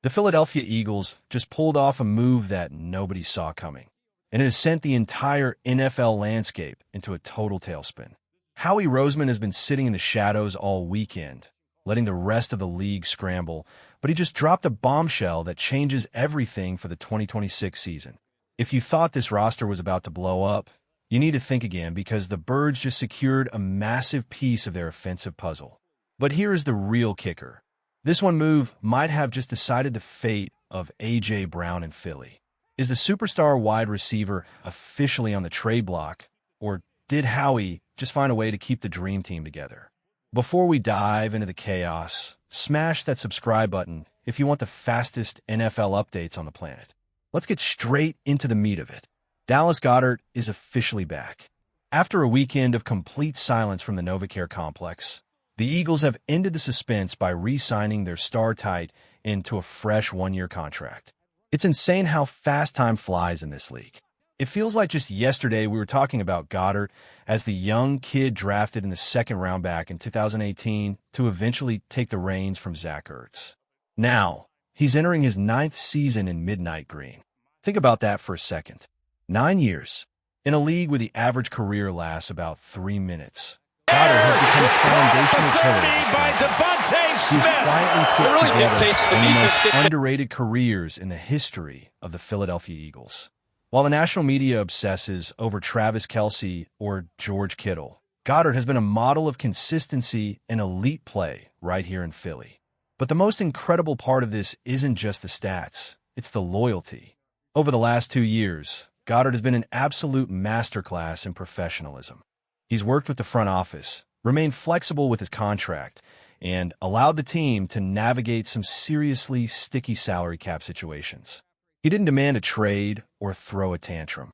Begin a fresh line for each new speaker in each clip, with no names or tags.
The Philadelphia Eagles just pulled off a move that nobody saw coming, and it has sent the entire NFL landscape into a total tailspin. Howie Roseman has been sitting in the shadows all weekend, letting the rest of the league scramble, but he just dropped a bombshell that changes everything for the 2026 season. If you thought this roster was about to blow up, you need to think again because the Birds just secured a massive piece of their offensive puzzle. But here is the real kicker. This one move might have just decided the fate of A.J. Brown in Philly. Is the superstar wide receiver officially on the trade block, or did Howie just find a way to keep the dream team together? Before we dive into the chaos, smash that subscribe button if you want the fastest NFL updates on the planet. Let's get straight into the meat of it. Dallas Goedert is officially back. After a weekend of complete silence from the NovaCare complex, the Eagles have ended the suspense by re-signing their star tight into a fresh one-year contract. It's insane how fast time flies in this league. It feels like just yesterday we were talking about Goedert as the young kid drafted in the second round back in 2018 to eventually take the reins from Zach Ertz. Now, he's entering his 9th season in Midnight Green. Think about that for a second. 9 years. In a league where the average career lasts about 3 minutes. Goedert has become a foundational pillar.
By Devontae Smith.
He's quietly put
It really
together
dictates the
one of the
defense
most underrated careers in the history of the Philadelphia Eagles. While the national media obsesses over Travis Kelce or George Kittle, Goedert has been a model of consistency and elite play right here in Philly. But the most incredible part of this isn't just the stats, it's the loyalty. Over the last 2 years, Goedert has been an absolute masterclass in professionalism. He's worked with the front office, remained flexible with his contract, and allowed the team to navigate some seriously sticky salary cap situations. He didn't demand a trade or throw a tantrum.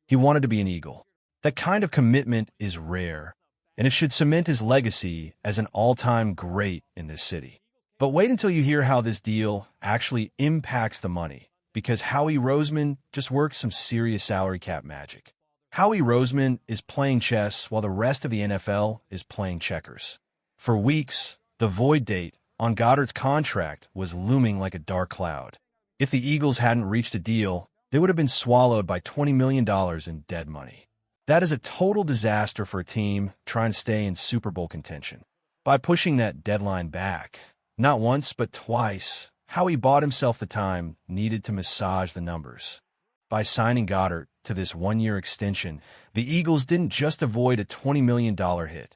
He wanted to be an Eagle. That kind of commitment is rare, and it should cement his legacy as an all-time great in this city. But wait until you hear how this deal actually impacts the money, because Howie Roseman just worked some serious salary cap magic. Howie Roseman is playing chess while the rest of the NFL is playing checkers. For weeks, the void date on Goedert's contract was looming like a dark cloud. If the Eagles hadn't reached a deal, they would have been swallowed by $20 million in dead money. That is a total disaster for a team trying to stay in Super Bowl contention. By pushing that deadline back, not once but twice, Howie bought himself the time needed to massage the numbers. By signing Goedert to this one-year extension, the Eagles didn't just avoid a $20 million hit.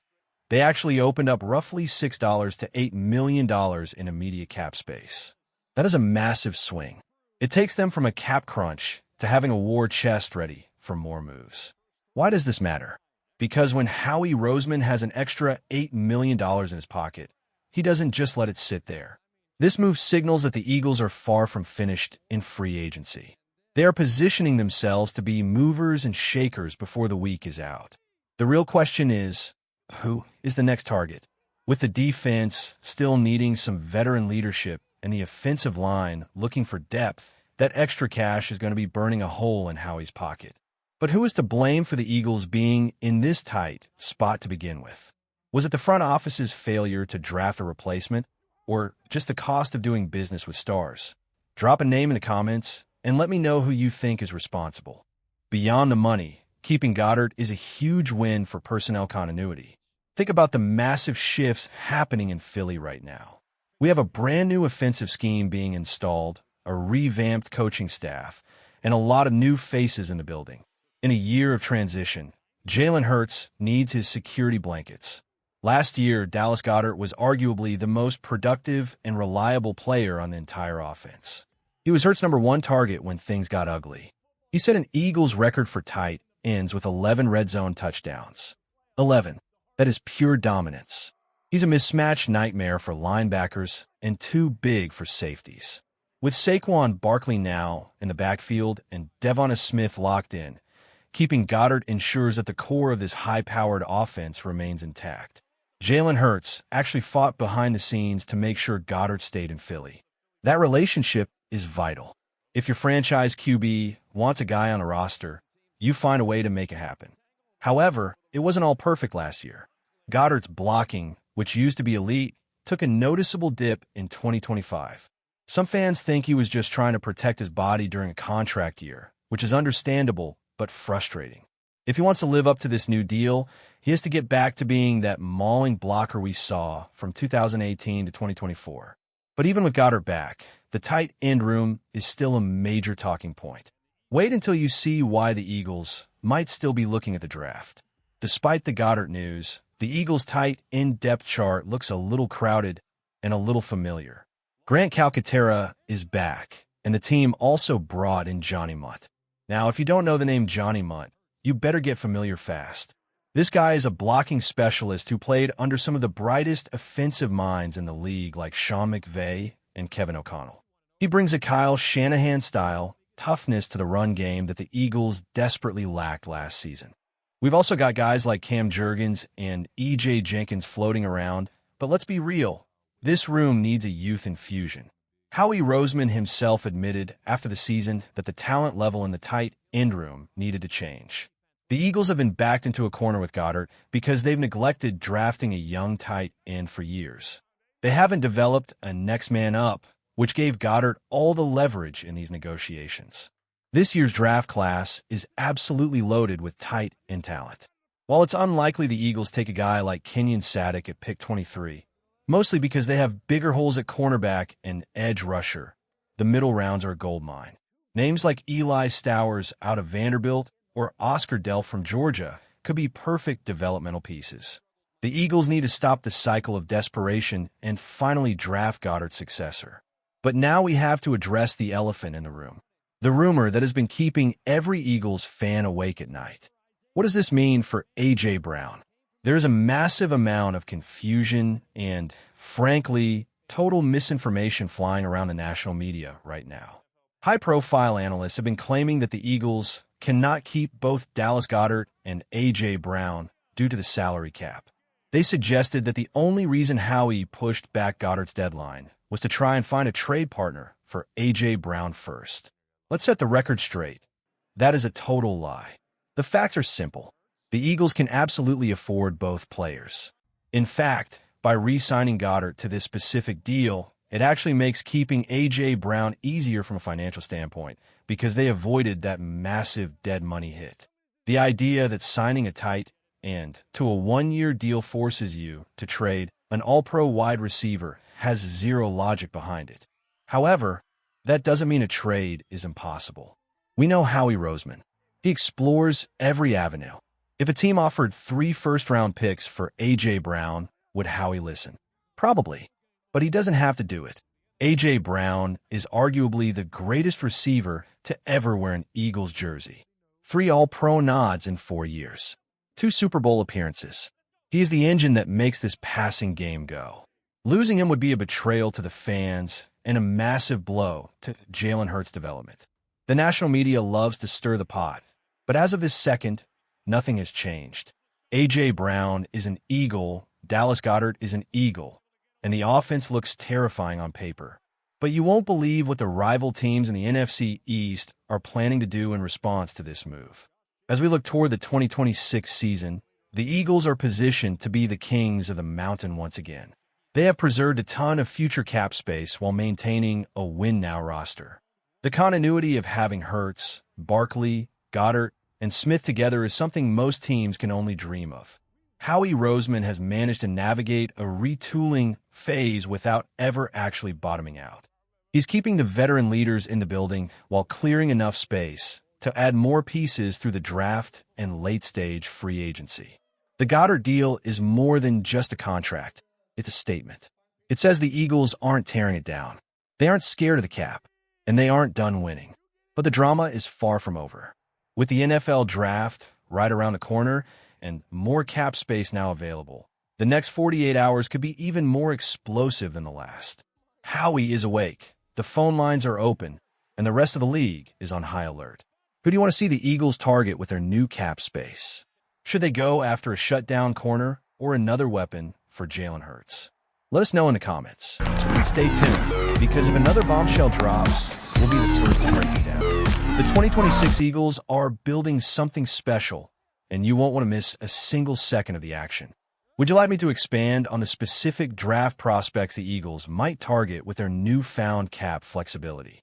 They actually opened up roughly $6 to $8 million in immediate cap space. That is a massive swing. It takes them from a cap crunch to having a war chest ready for more moves. Why does this matter? Because when Howie Roseman has an extra $8 million in his pocket, he doesn't just let it sit there. This move signals that the Eagles are far from finished in free agency. They are positioning themselves to be movers and shakers before the week is out. The real question is, who is the next target? With the defense still needing some veteran leadership and the offensive line looking for depth, that extra cash is going to be burning a hole in Howie's pocket. But who is to blame for the Eagles being in this tight spot to begin with? Was it the front office's failure to draft a replacement, or just the cost of doing business with stars? Drop a name in the comments and let me know who you think is responsible. Beyond the money, keeping Goedert is a huge win for personnel continuity. Think about the massive shifts happening in Philly right now. We have a brand new offensive scheme being installed, a revamped coaching staff, and a lot of new faces in the building. In a year of transition, Jalen Hurts needs his security blankets. Last year, Dallas Goedert was arguably the most productive and reliable player on the entire offense. He was Hurts' #1 target when things got ugly. He set an Eagles record for tight ends with 11 red zone touchdowns. 11. That is pure dominance. He's a mismatch nightmare for linebackers and too big for safeties. With Saquon Barkley now in the backfield and Devonta Smith locked in, keeping Goedert ensures that the core of this high-powered offense remains intact. Jalen Hurts actually fought behind the scenes to make sure Goedert stayed in Philly. That relationship is vital. If your franchise QB wants a guy on a roster, you find a way to make it happen. However, it wasn't all perfect last year. Goedert's blocking, which used to be elite, took a noticeable dip in 2025. Some fans think he was just trying to protect his body during a contract year, which is understandable but frustrating. If he wants to live up to this new deal, he has to get back to being that mauling blocker we saw from 2018 to 2024. But even with Goddard back, the tight end room is still a major talking point. Wait until you see why the Eagles might still be looking at the draft. Despite the Goddard news, the Eagles' tight end depth chart looks a little crowded and a little familiar. Grant Calcaterra is back, and the team also brought in Johnny Mutt. Now, if you don't know the name Johnny Mutt, you better get familiar fast. This guy is a blocking specialist who played under some of the brightest offensive minds in the league like Sean McVay and Kevin O'Connell. He brings a Kyle Shanahan-style toughness to the run game that the Eagles desperately lacked last season. We've also got guys like Cam Jurgens and E.J. Jenkins floating around, but let's be real, this room needs a youth infusion. Howie Roseman himself admitted after the season that the talent level in the tight end room needed to change. The Eagles have been backed into a corner with Goddard because they've neglected drafting a young tight end for years. They haven't developed a next man up, which gave Goddard all the leverage in these negotiations. This year's draft class is absolutely loaded with tight end talent. While it's unlikely the Eagles take a guy like Kenyon Sadek at pick 23, mostly because they have bigger holes at cornerback and edge rusher, the middle rounds are a goldmine. Names like Eli Stowers out of Vanderbilt or Oscar Delp from Georgia could be perfect developmental pieces. The Eagles need to stop the cycle of desperation and finally draft Goddard's successor. But now we have to address the elephant in the room, the rumor that has been keeping every Eagles fan awake at night. What does this mean for A.J. Brown? There's a massive amount of confusion and, frankly, total misinformation flying around the national media right now. High-profile analysts have been claiming that the Eagles cannot keep both Dallas Goedert and A.J. Brown due to the salary cap. They suggested that the only reason Howie pushed back Goddard's deadline was to try and find a trade partner for A.J. Brown first. Let's set the record straight. That is a total lie. The facts are simple. The Eagles can absolutely afford both players. In fact, by re-signing Goddard to this specific deal, it actually makes keeping A.J. Brown easier from a financial standpoint because they avoided that massive dead money hit. The idea that signing a tight end to a one-year deal forces you to trade an all-pro wide receiver has zero logic behind it. However, that doesn't mean a trade is impossible. We know Howie Roseman. He explores every avenue. If a team offered 3 first-round picks for A.J. Brown, would Howie listen? Probably. But he doesn't have to do it. A.J. Brown is arguably the greatest receiver to ever wear an Eagles jersey. 3 All-Pro nods in 4 years. 2 Super Bowl appearances. He is the engine that makes this passing game go. Losing him would be a betrayal to the fans and a massive blow to Jalen Hurts' development. The national media loves to stir the pot, but as of this second, nothing has changed. A.J. Brown is an Eagle, Dallas Goedert is an Eagle, and the offense looks terrifying on paper. But you won't believe what the rival teams in the NFC East are planning to do in response to this move. As we look toward the 2026 season, the Eagles are positioned to be the kings of the mountain once again. They have preserved a ton of future cap space while maintaining a win-now roster. The continuity of having Hurts, Barkley, Goddard, and Smith together is something most teams can only dream of. Howie Roseman has managed to navigate a retooling phase without ever actually bottoming out. He's keeping the veteran leaders in the building while clearing enough space to add more pieces through the draft and late-stage free agency. The Goddard deal is more than just a contract. It's a statement. It says the Eagles aren't tearing it down. They aren't scared of the cap, and they aren't done winning. But the drama is far from over. With the NFL draft right around the corner and more cap space now available, the next 48 hours could be even more explosive than the last. Howie is awake, the phone lines are open, and the rest of the league is on high alert. Who do you want to see the Eagles target with their new cap space? Should they go after a shutdown corner or another weapon for Jalen Hurts? Let us know in the comments. And stay tuned, because if another bombshell drops, we'll be the first to break it down. The 2026 Eagles are building something special, and you won't want to miss a single second of the action. Would you like me to expand on the specific draft prospects the Eagles might target with their newfound cap flexibility?